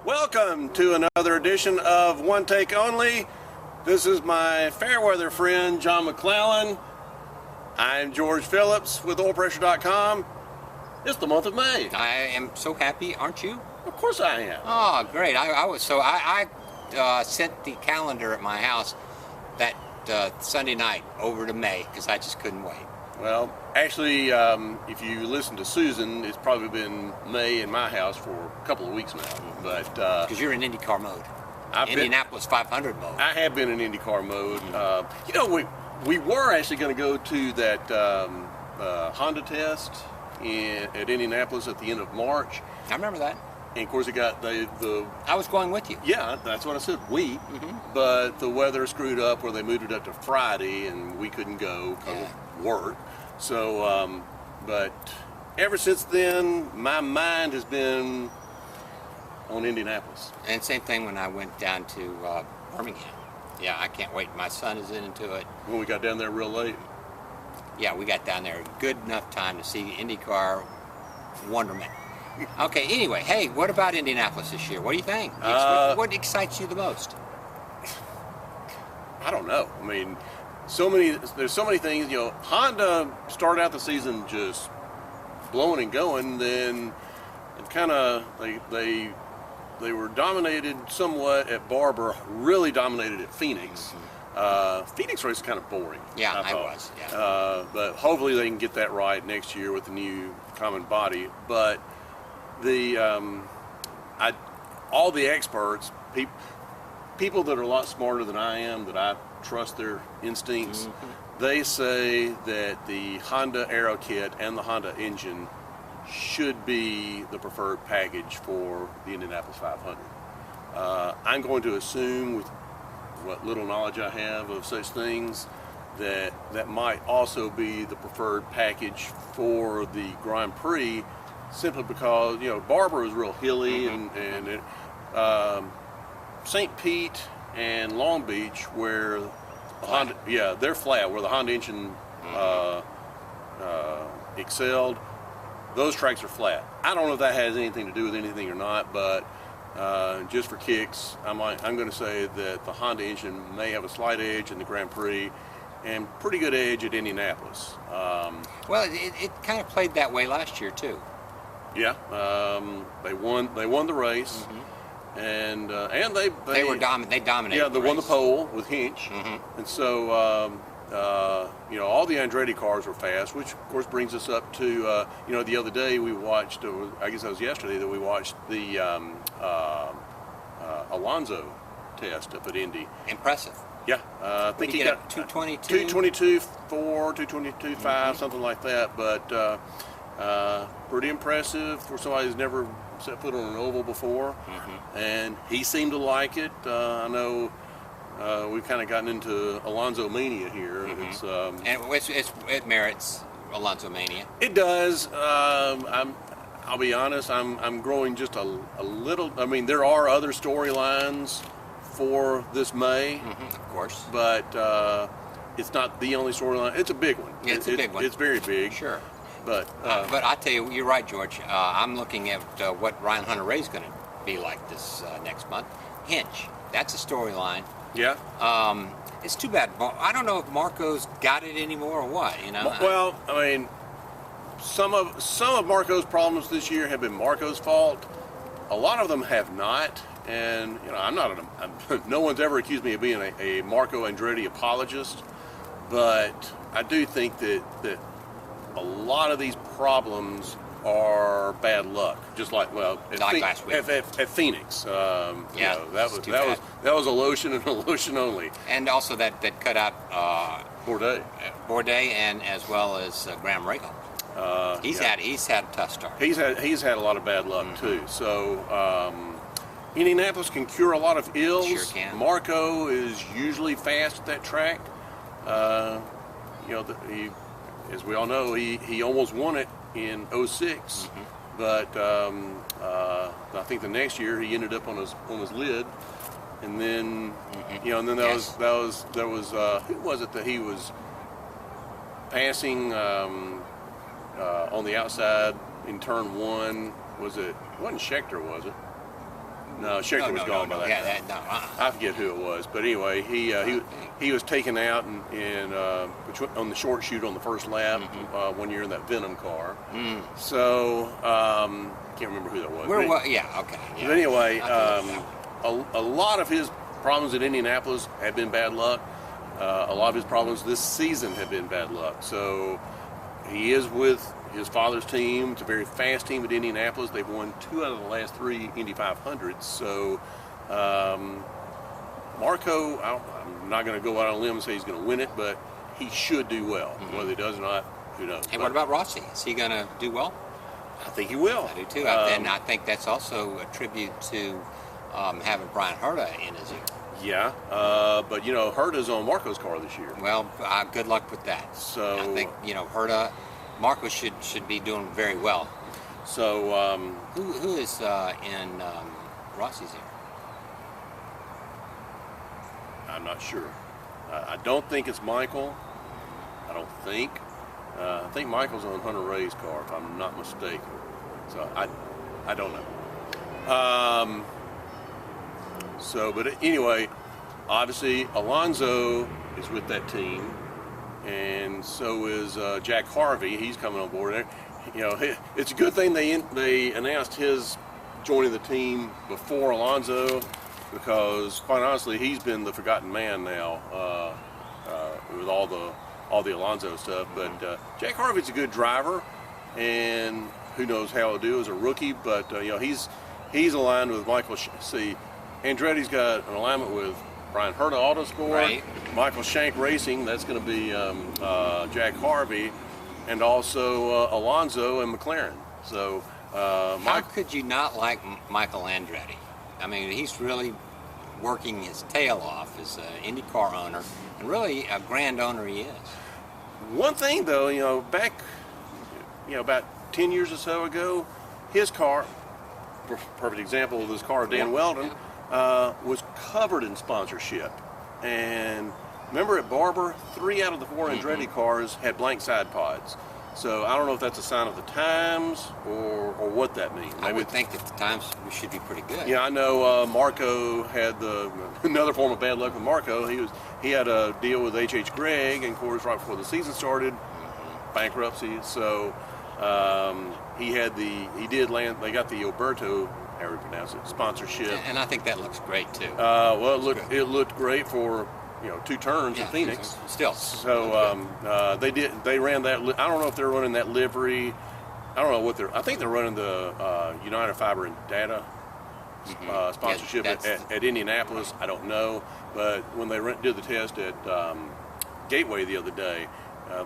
Welcome to another edition of One Take Only. This is my fair weather friend, John McClellan. I'm George Phillips with OilPressure.com. It's the month of May. I am so happy, aren't you? Of course I am. Oh, great. I sent the calendar at my house that Sunday night over to May because I just couldn't wait. Well, actually, if you listen to Susan, it's probably been May in my house for a couple of weeks now. But Because you're in IndyCar mode. Indianapolis 500 mode. I have been in IndyCar mode. We were actually going to go to that Honda test at Indianapolis at the end of March. I remember that. And of course, it got the. I was going with you. Yeah, that's what I said. But the weather screwed up where they moved it up to Friday, and we couldn't go because of work. So, but ever since then, my mind has been on Indianapolis. And same thing when I went down to Birmingham. Yeah, I can't wait. My son is into it. When we got down there real late. Yeah, we got down there good enough time to see IndyCar wonderment. Okay, anyway, hey, what about Indianapolis this year? What do you think? What excites you the most? I don't know. I mean, there's so many things. You know, Honda started out the season just blowing and going. Then it kind of they were dominated somewhat at Barber. Really dominated at Phoenix. Phoenix race is kind of boring. Yeah, I was. Yeah. But hopefully they can get that right next year with the new common body. But all the experts, people that are a lot smarter than I am, that I trust their instincts, they say that the Honda Aero kit and the Honda engine should be the preferred package for the Indianapolis 500. I'm going to assume, with what little knowledge I have of such things, that might also be the preferred package for the Grand Prix, simply because, you know, Barber is real hilly, and St. Pete and Long Beach, where Honda, they're flat, where the Honda engine excelled. Those tracks are flat. I don't know if that has anything to do with anything or not, but just for kicks, I'm going to say that the Honda engine may have a slight edge in the Grand Prix and pretty good edge at Indianapolis. Well, it kind of played that way last year too. Yeah, they won the race, and they dominated. Yeah, they won the pole with Hinch, and so all the Andretti cars were fast, which of course brings us up to the other day we watched, I guess that was yesterday, that we watched the Alonso test up at Indy. Impressive. Yeah, I think he got 222.4, 222.5, something like that, but. Pretty impressive for somebody who's never set foot on an oval before, and he seemed to like it. I know we've kind of gotten into Alonso mania here. It merits Alonso mania. It does. I'll be honest. I'm growing just a little. I mean, there are other storylines for this May, of course, but it's not the only storyline. It's a big one. It's a big one. It's very big. Sure. But I tell you, you're right, George. I'm looking at what Ryan Hunter-Reay is going to be like this next month. Hinch, that's a storyline. Yeah. It's too bad. I don't know if Marco's got it anymore or what. You know. Well, I mean, some of Marco's problems this year have been Marco's fault. A lot of them have not. And I'm not. No one's ever accused me of being a Marco Andretti apologist, but I do think that a lot of these problems are bad luck, just like last week at Phoenix. That was a lotion and a lotion only, and also that cut out Bourdais, and as well as Graham Rahal. He's had a tough start. He's had a lot of bad luck too. So Indianapolis can cure a lot of ills. Sure can. Marco is usually fast at that track. As we all know, he almost won it in 06, but I think the next year he ended up on his lid, and then there was who was it that he was passing on the outside in turn one? It wasn't Scheckter, was it? No, Shaker was gone by that Yeah, time. that, I forget who it was, but anyway, he was taken out on the short shoot on the first lap one year in that Venom car. So can't remember who that was. Yeah, okay. Yeah. But anyway, I a lot of his problems at Indianapolis have been bad luck. A lot of his problems this season have been bad luck. So he is with his father's team. It's a very fast team at Indianapolis. They've won 2 out of the last 3 Indy 500s. So Marco, I'm not going to go out on a limb and say he's going to win it, but he should do well. Whether he does or not, who knows? Hey, what about Rossi? Is he going to do well? I think he will. I do too. And I think that's also a tribute to having Brian Herta in his ear. Yeah, but Herta's on Marco's car this year. Well, good luck with that. So I think Herta, Marco should be doing very well. So who is in Rossi's ear? I'm not sure. I don't think it's Michael. I don't think. I think Michael's on Hunter Ray's car, if I'm not mistaken. So I don't know. But anyway, obviously Alonso is with that team, and so is Jack Harvey. He's coming on board. It's a good thing they announced his joining the team before Alonso, because quite honestly, he's been the forgotten man now with all the Alonso stuff. But Jack Harvey's a good driver, and who knows how he'll do as a rookie. But he's aligned with Michael. Andretti's got an alignment with Brian Herta Autosport, right. Michael Shank Racing. That's going to be Jack Harvey, and also Alonso and McLaren. So how could you not like Michael Andretti? I mean, he's really working his tail off as an IndyCar owner, and really a grand owner he is. One thing though, back, about 10 years or so ago, his car, perfect example of this car, Dan Weldon, was covered in sponsorship. And remember at Barber, 3 out of the 4 Andretti cars had blank side pods. So I don't know if that's a sign of the times or what that means. I would think that the times should be pretty good. Yeah, I know Marco had another form of bad luck with Marco. He had a deal with H.H. Gregg, and of course right before the season started, bankruptcy. So he did land. They got the Alberto, however you pronounce it, sponsorship. And I think that looks great too. It looked great for 2 turns in Phoenix. Still. So they ran that. I don't know if they're running that livery. I don't know what I think they're running the United Fiber and Data sponsorship at Indianapolis. I don't know, but when they did the test at Gateway the other day,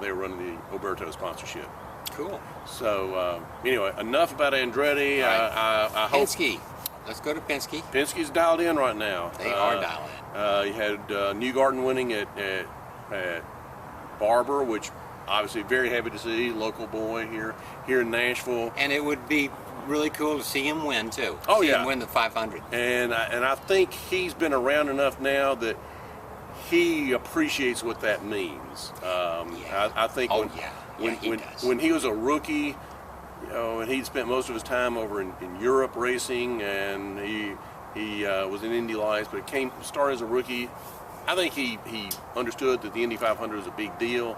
they were running the Alberto sponsorship. Cool. So anyway, enough about Andretti. Right. I hope Penske. Let's go to Penske. Penske's dialed in right now. They are dialed in. You had Newgarden winning at Barber, which obviously very happy to see, local boy here in Nashville. And it would be really cool to see him win too. Oh, see yeah. him win the 500. And I think he's been around enough now that he appreciates what that means. I think when he was a rookie, and he'd spent most of his time over in Europe racing, and he was in Indy Lights, but started as a rookie. I think he understood that the Indy 500 is a big deal.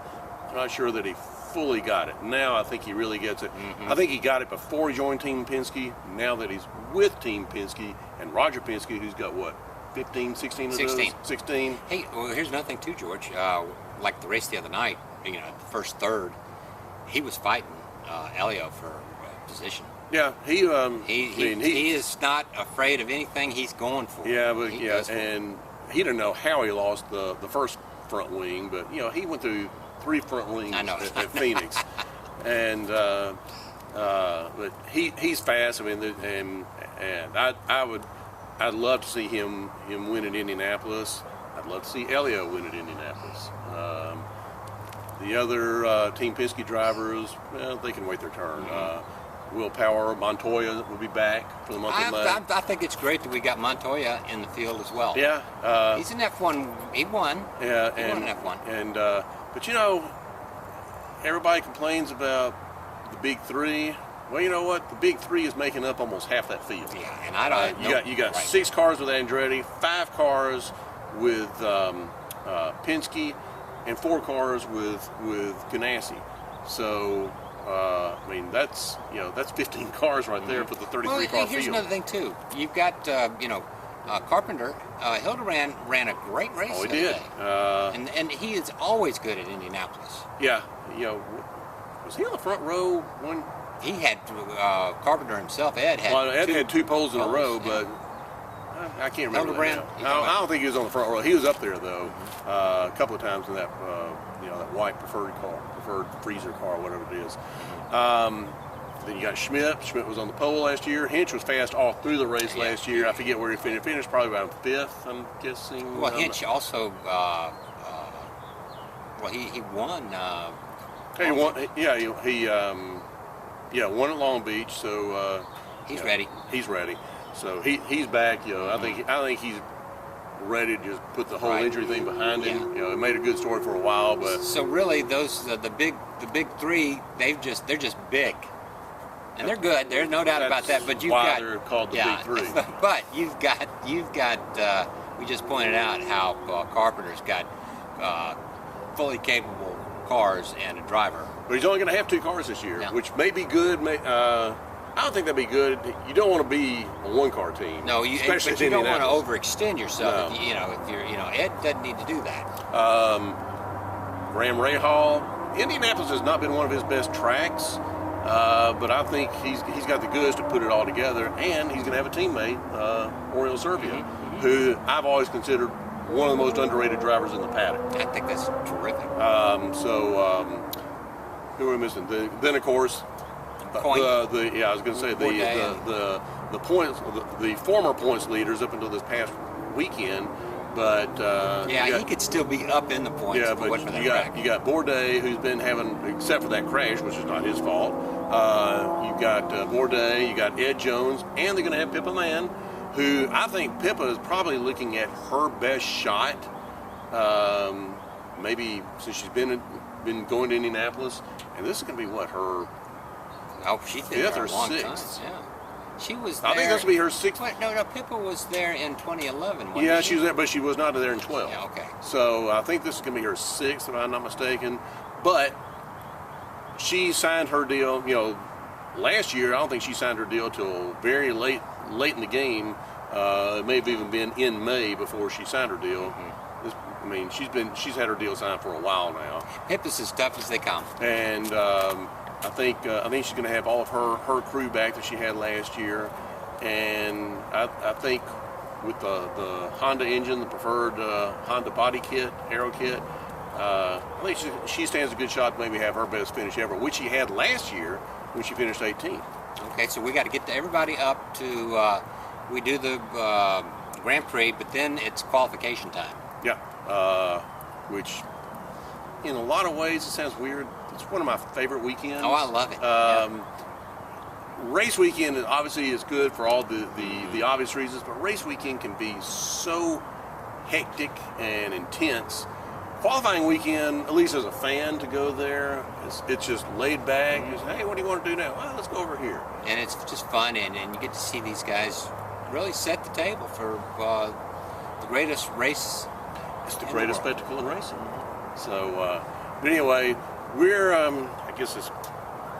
I'm not sure that he fully got it. Now I think he really gets it. I think he got it before he joined Team Penske. Now that he's with Team Penske and Roger Penske, who's got what, 15, 16 of those? 16. Hey, well, here's another thing too, George. Like the race the other night, the first third, he was fighting Elio for position. Yeah, he is not afraid of anything. He's going for. Yeah, but and he didn't know how he lost the first front wing, but he went through 3 front wings at Phoenix, and but he's fast. I mean, and I'd love to see him win at Indianapolis. I'd love to see Elio win at Indianapolis. The other Team Penske drivers, well, they can wait their turn. Will Power, Montoya will be back for the month of May. I think it's great that we got Montoya in the field as well. Yeah. He's an F1. He won. Yeah. He won an F1. And, but everybody complains about the big 3. Well, you know what? The big three is making up almost half that field. Yeah, and I don't. You got right. 6 cars with Andretti, 5 cars with Penske, and 4 cars with Ganassi. So I mean that's 15 cars right there for the 33 Well, car here's field. another thing too. You've got Carpenter. Hildebrand ran a great race. Oh, he the other did. day. And he is always good at Indianapolis. Yeah, was he on the front row one? He had Carpenter himself. Ed had. Well, Ed had 2 poles in a poles, row, yeah. but I can't remember. Hildebrand? That You now. talking I don't think he was on the front row. He was up there though, a couple of times in that that white preferred freezer car, whatever it is. Then you got Schmidt. Schmidt was on the pole last year. Hinch was fast all through the race last year. I forget where he finished. Finished probably around 5th, I'm guessing. Well, Hinch also. He won. He won. He won at Long Beach. So He's ready. He's ready. So he's back. I think he's ready to just put the whole Right. injury thing behind him. Yeah. It made a good story for a while, but So really, those the big three, they're just big, and they're good. There's no doubt about that. But you've why got they're called the Big Three. But you've got. We just pointed out how Carpenter's got fully capable cars and a driver. But he's only going to have 2 cars this year, Yeah. which may be good. I don't think that'd be good. You don't want to be a 1-car team. No, especially but you in don't want to Indianapolis. overextend yourself. No. If you're, Ed doesn't need to do that. Graham Rahal. Indianapolis has not been one of his best tracks, but I think he's got the goods to put it all together, and he's going to have a teammate, Oriol Servia, who I've always considered one of the most underrated drivers in the paddock. I think that's terrific. Who are we missing? Then of course, Coyne. I was going to say the points, the former points leaders up until this past weekend. But he could still be up in the points. yeah, if it but wasn't for that you track. got Bourdais, who's been having, except for that crash, which is not his fault. You got Bourdais, you got Ed Jones, and they're going to have Pippa Mann, who I think Pippa is probably looking at her best shot. Maybe since she's been going to Indianapolis, and this is going to be her. Oh, she's been 5th there or a long 6th. time. Yeah. She was there. I think this will be her 6th. What? No, Pippa was there in 2011. wasn't Yeah, she was there, but she was not there in 12. Yeah, okay. So I think this is going to be her 6th, if I'm not mistaken. But she signed her deal. Last year I don't think she signed her deal till very late in the game. It may have even been in May before she signed her deal. She's had her deal signed for a while now. Pippa's as tough as they come. And I think she's going to have all of her crew back that she had last year, and I think with the Honda engine, the preferred Honda body kit, aero kit, I think she stands a good shot to maybe have her best finish ever, which she had last year when she finished 18th. Okay, so we got to get everybody up to. We do the Grand Prix, but then it's qualification time. Yeah, which in a lot of ways it sounds weird. It's one of my favorite weekends. Oh, I love it. Race weekend obviously is good for all the obvious reasons, but race weekend can be so hectic and intense. Qualifying weekend, at least as a fan to go there, it's just laid back. Just, hey, what do you want to do now? Well, let's go over here. And it's just fun, and you get to see these guys really set the table for the greatest race. It's the greatest spectacle in racing. So, but anyway, we're I guess it's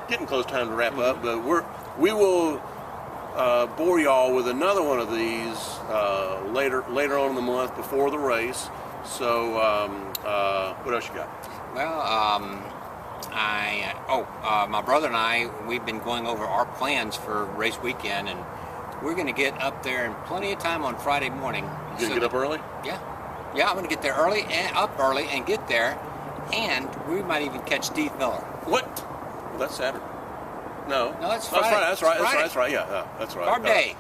getting close time to wrap up, but we will bore y'all with another one of these later on in the month before the race. So what else you got? Well, my brother and I, we've been going over our plans for race weekend, and we're going to get up there in plenty of time on Friday morning. You gonna get up early? Yeah, I'm going to get there early and get there, and we might even catch Steve Miller. What? Well, that's Saturday. No, that's Friday. That's right. It's Friday. That's right. Yeah, that's right.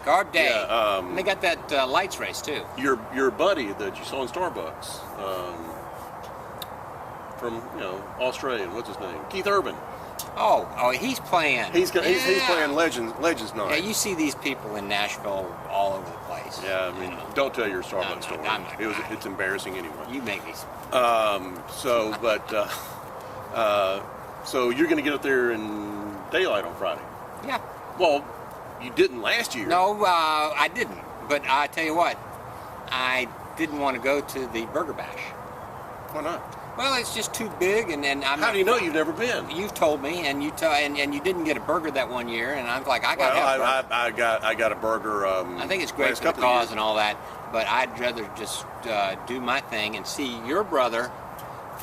Carb day. Yeah, and they got that lights race too. Your buddy that you saw in Starbucks, from Australia. What's his name? Keith Urban. Oh, he's playing. He's playing Legends Night. Yeah, you see these people in Nashville all over the place. Yeah, I mean, don't tell your Starbucks story. I'm not It's embarrassing anyway. You make me. So you're going to get up there in daylight on Friday. Yeah. Well, you didn't last year. No, I didn't. But I tell you what, I didn't want to go to the Burger Bash. Why not? Well, it's just too big, and I'm How not, do you know you've never been? You've told me, and you didn't get a burger that one year, and I'm like, I got to have a Well, burger. I got a burger. I think it's great last for the couple of cause years. and all that, but I'd rather just do my thing and see your brother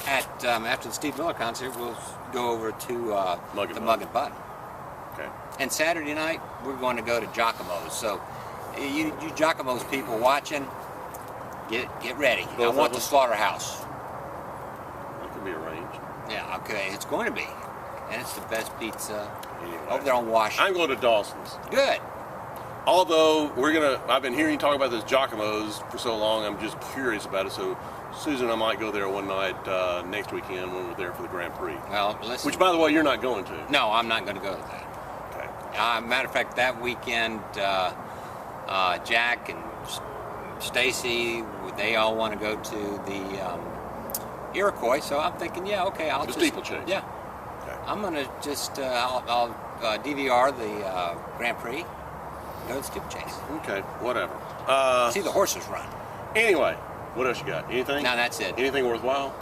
at after the Steve Miller concert. We'll go over to Mug and the Bun. Mug and Bun. Okay. And Saturday night, we're going to go to Giacomo's. So, you Giacomo's people watching, get ready. I Both want of the them? slaughterhouse. That can be arranged. Yeah, okay, it's going to be. And it's the best pizza Anyway. over there on Washington. I'm going to Dawson's. Good. Although I've been hearing you talk about this Giacomo's for so long, I'm just curious about it. So Susan and I might go there one night next weekend when we're there for the Grand Prix. Well, listen. Which, by the way, you're not going to. No, I'm not going to go to that. Okay. Matter of fact, that weekend, Jack and Stacy, they all want to go to the Iroquois. So I'm thinking, yeah, okay, I'll The just steeplechase. Yeah, Okay. I'm gonna just I'll DVR the Grand Prix, go to the steeplechase, Okay. Whatever. see the horses run. Anyway, what else you got? Anything? No, that's it. Anything worthwhile?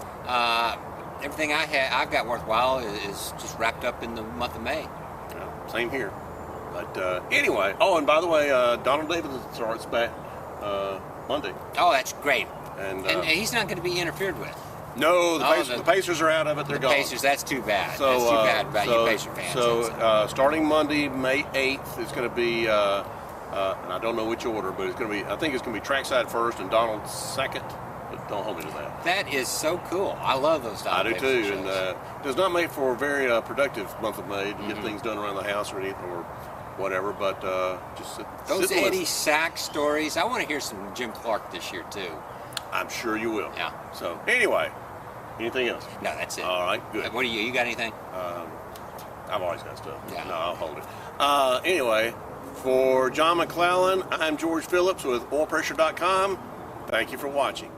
Everything I've got worthwhile is just wrapped up in the month of May. Yeah, same here. But anyway, oh, and by the way, Donald Davis starts back Monday. Oh, that's great. And, And he's not going to be interfered with. no, Oh, the Pacers are out of it. They're The gone. Pacers, that's too bad. So, that's too bad about so, you Pacer fans. So starting Monday, May 8th, it's going to be, and I don't know which order, but it's going to be, I think it's going to be Trackside first and Donald second. But don't hold me to that. that is so cool. I love those I do Donald too, Davis and shows. does not make for a very productive month of May to Mm-hmm. get things done around the house or anything or whatever. But just Those sit and Eddie listen. Sachs stories. I want to hear some Jim Clark this year too. I'm sure you will. Yeah. So anyway, anything else? No, that's it. All right, good. What do you got anything? I've always got stuff. Yeah. No, I'll hold it. Anyway, for John McClellan, I'm George Phillips with oilpressure.com. Thank you for watching.